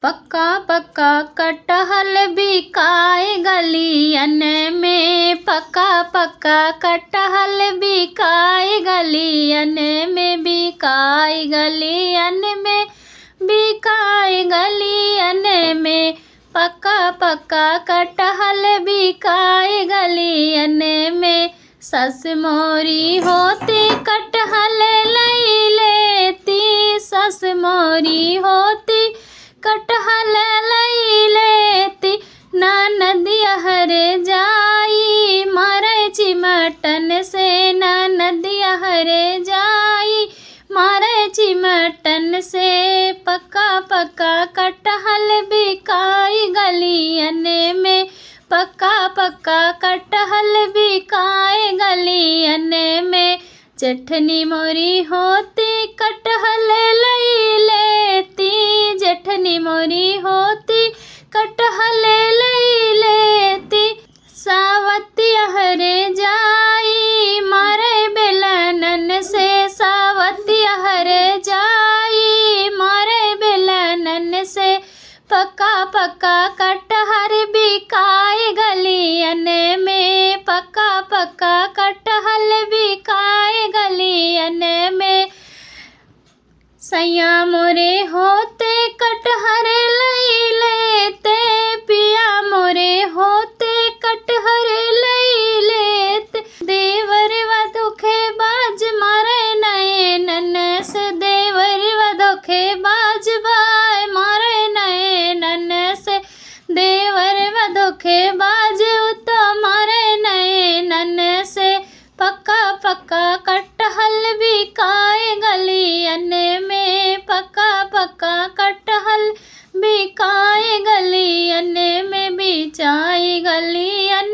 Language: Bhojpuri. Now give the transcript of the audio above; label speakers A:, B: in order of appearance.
A: पक्का पक्का कटहल बिकाए गलियन में, पक्का पक्का कटहल बिकाए गलियन में, बिकाए गलियन में, बिकाए गलियन में। पक्का पक्का कटहल बिकाए गलियन में। सस मोरी होती कटहल लई लेती, सस मोरी होती कटहल लई लेती। नदिया हरे जाई मारे चिमटन से, नदिया हरे जाई मारे चिमटन से। पक्का पक्का कटहल बिकाई गलियन में, पक्का पक्का कटहल बिकाए गलियन में। जेठनी मोरी होती कटहल लई लेती, जेठनी मोरी होती कटहल लई लेती। सावतिया हरे जाई मारे बेलनन से, सावतिया हरे जाई मारे बेलनन से। पक्का पक्का कटहल बिकाए गलियन में, पक्का पक्का कटहल बिकाए गलियन में। सैया मोरे होते कटहल लई लेते, पिया मोरे होते कटहल लई लेते। देवर वधोखे बाज मारे नैनन से, देवर वधोखे बाज बाय मारे नैनन से। देवर वधोखे बाज उतो मारे नैनन से। पक्का पक्का कटहल बिकाए गलियन में, पक्का पक्का कटहल बिकाए गलियन में, बिचाई गलियन